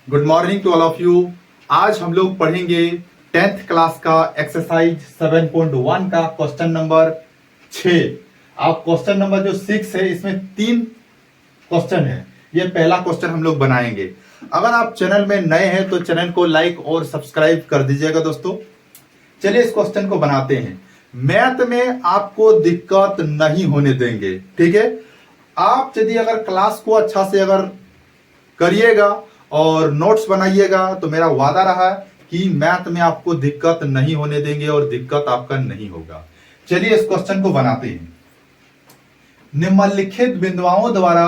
Good morning to all of you. आज हम लोग पढ़ेंगे 10th क्लास का एक्सरसाइज 7.1 का क्वेश्चन नंबर 6। आप क्वेश्चन नंबर जो 6 है इसमें 3 क्वेश्चन है। ये पहला क्वेश्चन हम लोग बनाएंगे। अगर आप चैनल में नए हैं तो चैनल को लाइक और सब्सक्राइब कर दीजिएगा दोस्तों। चलिए इस क्वेश्चन को बनाते हैं। मैथ में आपको दिक्कत नहीं होने देंगे, ठीक है। आप यदि अगर क्लास को अच्छा से अगर करिएगा और नोट्स बनाइएगा तो मेरा वादा रहा कि मैथ में आपको दिक्कत नहीं होने देंगे और दिक्कत आपका नहीं होगा। चलिए इस क्वेश्चन को बनाते हैं। निम्नलिखित बिंदुओं द्वारा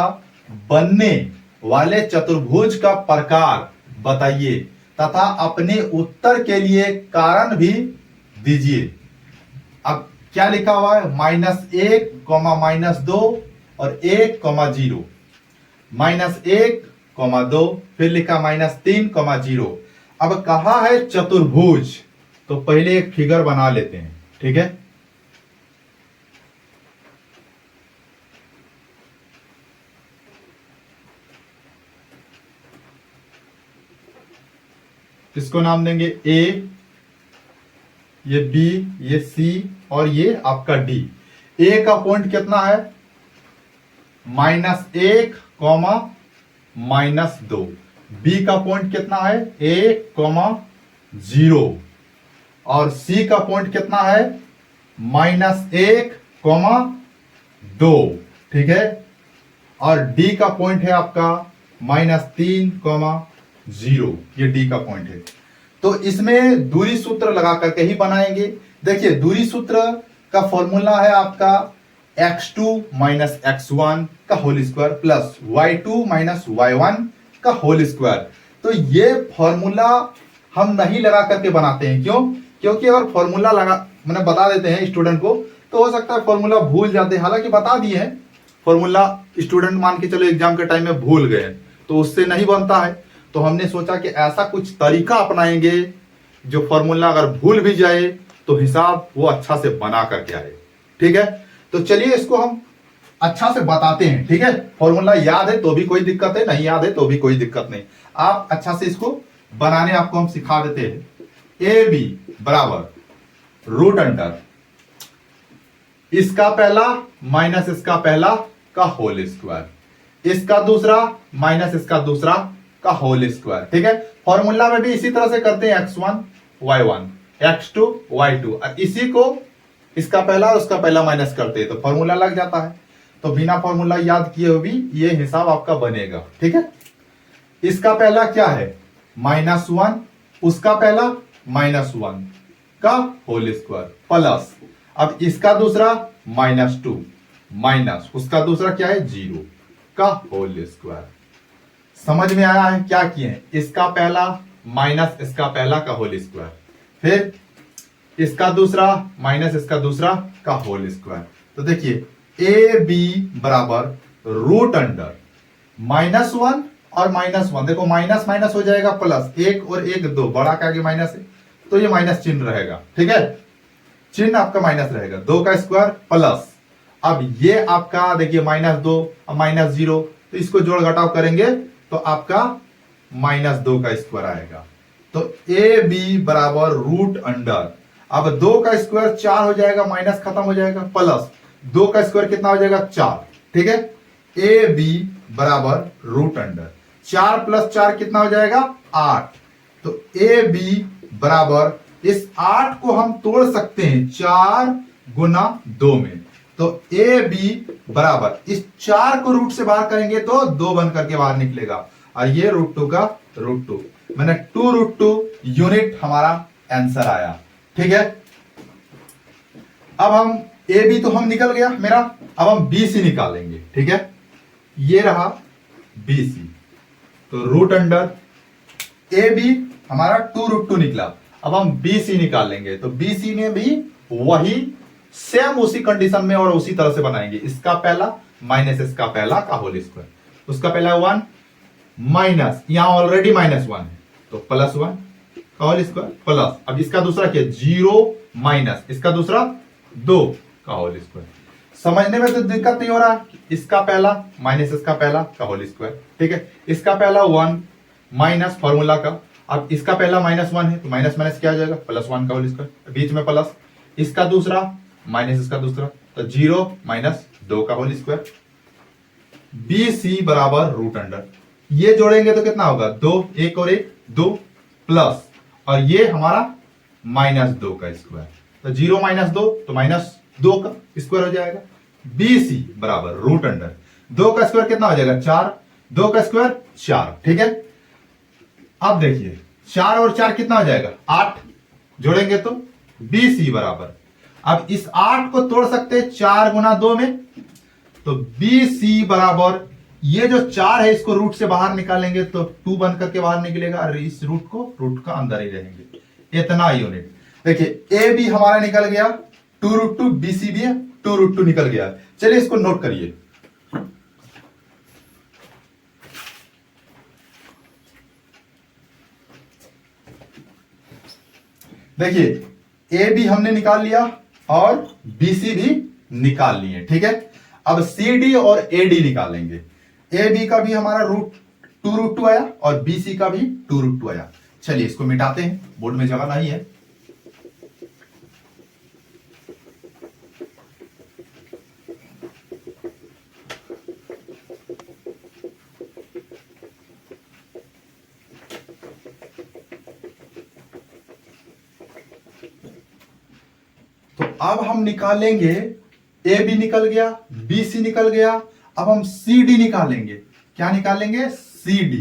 बनने वाले चतुर्भुज का प्रकार बताइए तथा अपने उत्तर के लिए कारण भी दीजिए। अब क्या लिखा हुआ है? -1, -2 और 1, 0। -1, -2, फिर लिखा -3, 0। अब कहा है चतुर्भुज, तो पहले एक फिगर बना लेते हैं, ठीक है। इसको नाम देंगे ए, ये बी, ये सी और ये आपका डी। ए का पॉइंट कितना है? -1, -2। बी का पॉइंट कितना है? 1, 0। और सी का पॉइंट कितना है? -1, 2, ठीक है। और डी का पॉइंट है आपका -3, 0। ये डी का पॉइंट है। तो इसमें दूरी सूत्र लगा करके ही बनाएंगे। देखिए दूरी सूत्र का फॉर्मूला है आपका x2 - x1 का whole square plus y2 - y1 का होल स्क्वायर। तो ये फॉर्मूला हम नहीं लगा करके बनाते हैं। क्यों? क्योंकि अगर फॉर्मूला लगा मैंने बता देते हैं स्टूडेंट को तो हो सकता है फॉर्मूला भूल जाते हैं। हालांकि बता दिए हैं फॉर्मूला, स्टूडेंट मान के चलो एग्जाम के टाइम में भूल गए तो उससे नहीं बनता है। तो हमने सोचा कि ऐसा कुछ तरीका अपनाएंगे जो फॉर्मूला अगर भूल भी जाए तो हिसाब वो अच्छा से बना करके आए, ठीक है। तो चलिए इसको हम अच्छा से बताते हैं, ठीक है। फॉर्मूला याद है तो भी कोई दिक्कत है, नहीं याद है तो भी कोई दिक्कत नहीं। आप अच्छा से इसको बनाने आपको हम सिखा देते हैं। ए बी बराबर रूट अंडर इसका पहला माइनस इसका पहला का होल स्क्वायर, इसका दूसरा माइनस इसका दूसरा का होल स्क्वायर, ठीक है। फॉर्मूला में भी इसी तरह से करते हैं x1 y1 x2 y2। इसी को इसका पहला और उसका पहला माइनस करते हैं तो फॉर्मूला लग जाता है। तो बिना फॉर्मूला याद किए हुए भी ये हिसाब आपका बनेगा, ठीक है। इसका पहला क्या है? -1, उसका पहला -1 का होल स्क्वायर प्लस अब इसका दूसरा -2 माइनस उसका दूसरा क्या है 0 का होल स्क्वायर। समझ में आया है क्या किए हैं? इसका पहला माइनस इसका पहला का होल स्क्वायर, फिर इसका दूसरा माइनस इसका दूसरा का होल स्क्वायर। तो देखिए ए बी बराबर रूट अंडर -1 और -1। देखो माइनस माइनस हो जाएगा प्लस, 1 और 1 2, बड़ा के आगे माइनस है तो ये माइनस चिन्ह रहेगा, ठीक है। चिन्ह आपका माइनस रहेगा, 2 का स्क्वायर प्लस अब ये आपका देखिए -2 और -0 तो इसको जोड़ घटाव करेंगे तो आपका -2 का स्क्वायर आएगा। तो ए बी बराबर रूट अंडर अब 2 का स्क्वायर 4 हो जाएगा, माइनस खत्म हो जाएगा, प्लस 2 का स्क्वायर कितना हो जाएगा 4, ठीक है। ए बी बराबर रूट अंडर 4 + 4 कितना हो जाएगा 8। तो ए बी बराबर इस 8 को हम तोड़ सकते हैं 4 × 2 में। तो ए बी बराबर इस 4 को रूट से बाहर करेंगे तो 2 बन करके बाहर निकलेगा और ये √2 का √2 मैंने 2√2 यूनिट हमारा आंसर आया, ठीक है। अब हम ए बी तो हम निकल गया मेरा, अब हम बी सी निकालेंगे, ठीक है। ये रहा बी सी, तो रूट अंडर ए बी हमारा 2√2 निकला। अब हम बी सी निकाल लेंगे तो बी सी में भी वही सेम उसी कंडीशन में और उसी तरह से बनाएंगे। इसका पहला माइनस इसका पहला का होल स्क्वायर, उसका पहला 1 माइनस यहां ऑलरेडी -1 है तो +1 का होल स्क्वायर प्लस अब इसका दूसरा क्या 0 माइनस इसका दूसरा 2 का होल स्क्वायर। समझने में तो दिक्कत नहीं हो रहा। इसका पहला माइनस इसका पहला का होल स्क्वायर, ठीक है। इसका पहला 1 माइनस फॉर्मूला का, अब इसका पहला -1 है तो माइनस माइनस क्या आ जाएगा, +1 का होल स्क्वायर, बीच में प्लस, इसका दूसरा माइनस इसका दूसरा, तो 0 - 2 का होल स्क्वायर, BC बराबर रूट अंडर, ये जोड़ेंगे तो कितना होगा, 2, 1 और 1 2 प्लस, और ये हमारा -2 का स्क्वायर, तो 0 - 2 तो -2 का स्क्वायर हो जाएगा, BC बराबर रूट अंडर 2 का स्क्वायर कितना हो जाएगा, 4, 2 का स्क्वायर 4, ठीक है। अब देखिए 4 और 4 कितना हो जाएगा, 8, जोड़ेंगे तो BC बराबर, अब इस 8 को तोड़ सकते हैं 4 गुना 2 में, तो BC बराबर ये जो 4 है इसको रूट से बाहर निकालेंगे तो 2 बन करके बाहर निकलेगा, और इस रूट को रूट का अंदर ही रहेंगे, इतना यूनिट। देखिए ए बी हमारा निकल गया 2√2, BC भी है 2√2 निकल गया। चलिए इसको नोट करिए, देखिए ए बी हमने निकाल लिया और BC भी निकाल लिए, ठीक है। अब CD और AD निकालेंगे, ए बी का भी हमारा 2√2 आया और BC का भी 2√2 आया। चलिए इसको मिटाते हैं, बोर्ड में जगह नहीं है। तो अब हम निकालेंगे, ए बी निकल गया, BC निकल गया, अब हम CD निकालेंगे, क्या निकालेंगे, CD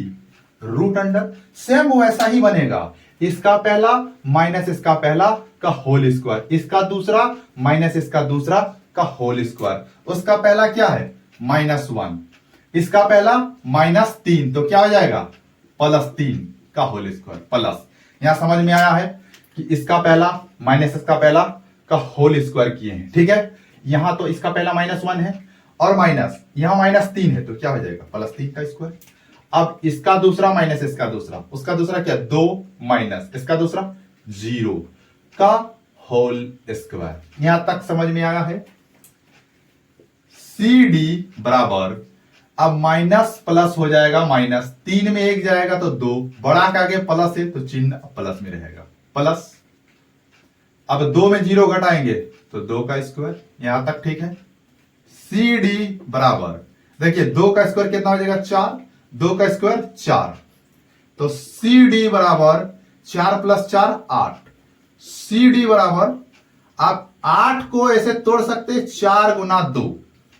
रूट अंडर, सेम वैसा ही बनेगा, इसका पहला माइनस इसका पहला का होल स्क्वायर, इसका दूसरा माइनस इसका दूसरा का होल स्क्वायर, उसका पहला क्या है -1, इसका पहला -3, तो क्या हो जाएगा +3 का होल स्क्वायर प्लस, यहां समझ में आया है कि इसका पहला माइनस इसका पहला का होल स्क्वायर किए हैं, ठीक है। यहां तो इसका पहला -1 है और माइनस यहां -3 है तो क्या हो जाएगा +3 का स्क्वायर, अब इसका दूसरा माइनस इसका दूसरा, उसका दूसरा क्या 2 माइनस इसका दूसरा 0 का होल स्क्वायर, यहां तक समझ में आया है। CD बराबर, अब माइनस प्लस हो जाएगा, -3 में 1 जाएगा तो 2, बड़ा के आगे प्लस है तो चिन्ह प्लस में रहेगा प्लस, अब 2 में 0 घटाएंगे तो 2 का स्क्वायर, यहां तक ठीक है। CD बराबर, देखिए 2 का स्क्वायर कितना हो जाएगा 4, 2 का स्क्वायर 4, तो CD बराबर 4 + 4 8, CD बराबर, आप 8 को ऐसे तोड़ सकते हैं 4 गुना 2,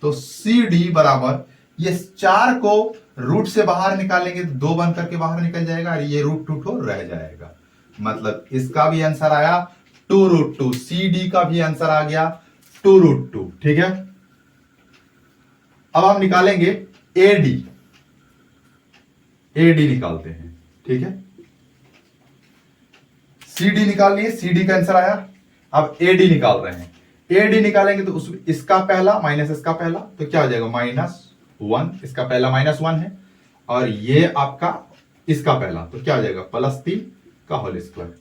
तो CD बराबर, ये 4 को रूट से बाहर निकालेंगे तो 2 बन करके बाहर निकल जाएगा और ये √2 रह जाएगा, मतलब इसका भी आंसर आया 2√2, CD का भी आंसर आ गया 2√2, ठीक है। अब हम निकालेंगे AD निकालते हैं, ठीक है। CD निकाल लिए, CD का आंसर आया, अब AD निकाल रहे हैं, AD निकालेंगे तो इसका पहला माइनस इसका पहला, तो क्या हो जाएगा -1, इसका पहला -1 है और ये आपका इसका पहला, तो क्या हो जाएगा +3 का होल स्क्वायर,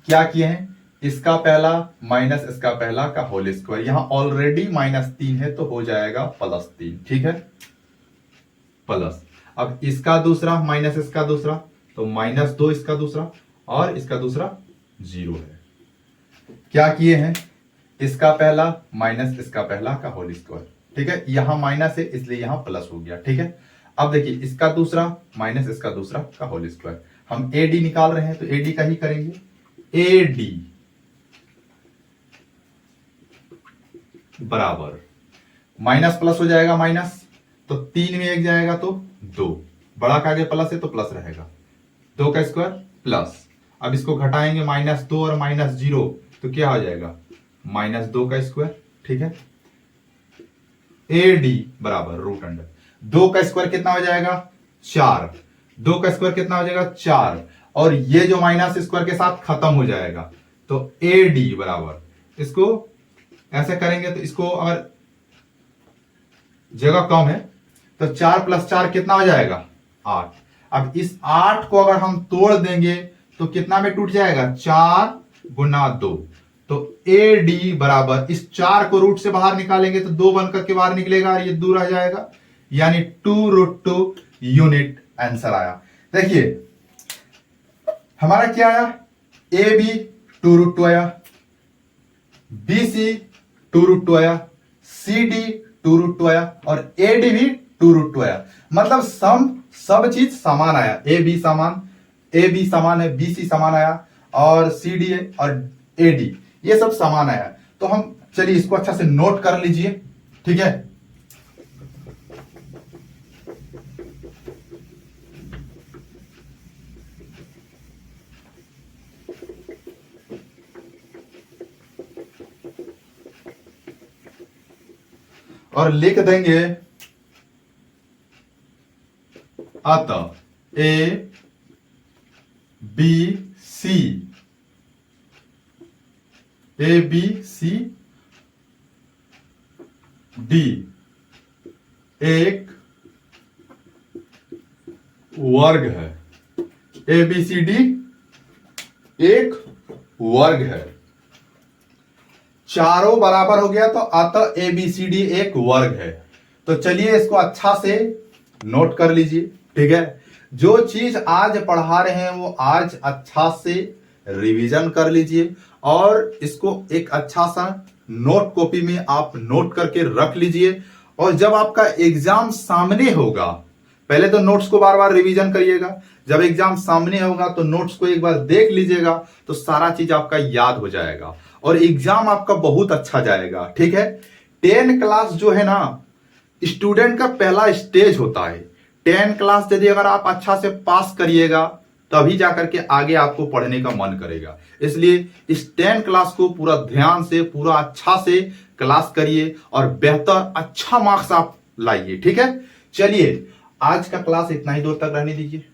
क्या किए हैं, इसका पहला माइनस इसका पहला का होल स्क्वायर, यहां ऑलरेडी -3 है तो हो जाएगा +3, ठीक है प्लस, अब इसका दूसरा माइनस इसका दूसरा तो -2 इसका दूसरा और इसका दूसरा 0 है, क्या किए हैं, इसका पहला माइनस इसका पहला का होल स्क्वायर, ठीक है, यहां माइनस है इसलिए यहां प्लस हो गया, ठीक है। अब देखिए इसका दूसरा माइनस इसका दूसरा का होल स्क्वायर, हम AD निकाल रहे हैं तो AD का ही करेंगे, AD बराबर, माइनस प्लस हो जाएगा माइनस, तो 3 में 1 जाएगा तो 2, बड़ा का आगे प्लस है तो प्लस रहेगा, 2 का स्क्वायर प्लस, अब इसको घटाएंगे -2 और -0 तो क्या हो जाएगा -2 का स्क्वायर, ठीक है। AD बराबर रूट अंडर, 2 का स्क्वायर कितना हो जाएगा 4, 2 का स्क्वायर कितना हो जाएगा 4, और ये जो माइनस स्क्वायर के साथ खत्म हो जाएगा, तो AD बराबर, इसको ऐसे करेंगे तो इसको अगर जगह कम है तो 4 + 4 कितना हो जाएगा 8, अब इस 8 को अगर हम तोड़ देंगे तो कितना में टूट जाएगा 4 गुना 2, तो AD बराबर, इस 4 को रूट से बाहर निकालेंगे तो 2 बन करके बाहर निकलेगा और ये दूर रह जाएगा, यानी 2√2 यूनिट आंसर आया। देखिए हमारा क्या आया, ए बी 2√2 आया, बी सी 2√2 आया, सी डी 2√2 आया और ए डी भी 2√2 आया। मतलब सब चीज समान आया, ए बी समान है, बी सी समान आया और सी डी और ए डी ये सब समान आया। तो हम चलिए इसको अच्छा से नोट कर लीजिए, ठीक है। और लिख देंगे अतः ए बी सी डी एक वर्ग है, ए बी सी डी एक वर्ग है। चारों बराबर हो गया तो अतः ए बी सी डी एक वर्ग है। तो चलिए इसको अच्छा से नोट कर लीजिए, ठीक है। जो चीज आज पढ़ा रहे हैं वो आज अच्छा से रिवीजन कर लीजिए और इसको एक अच्छा सा नोट कॉपी में आप नोट करके रख लीजिए। और जब आपका एग्जाम सामने होगा, पहले तो नोट्स को बार बार रिवीजन करिएगा, जब एग्जाम सामने होगा तो नोट्स को एक बार देख लीजिएगा तो सारा चीज आपका याद हो जाएगा और एग्जाम आपका बहुत अच्छा जाएगा, ठीक है। 10 क्लास जो है ना स्टूडेंट का पहला स्टेज होता है। 10 क्लास यदि अगर आप अच्छा से पास करिएगा तभी जाकर के आगे आपको पढ़ने का मन करेगा। इसलिए इस 10 क्लास को पूरा ध्यान से पूरा अच्छा से क्लास करिए और बेहतर अच्छा मार्क्स आप लाइए, ठीक है। चलिए आज का क्लास इतना ही दूर तक रहने दीजिए।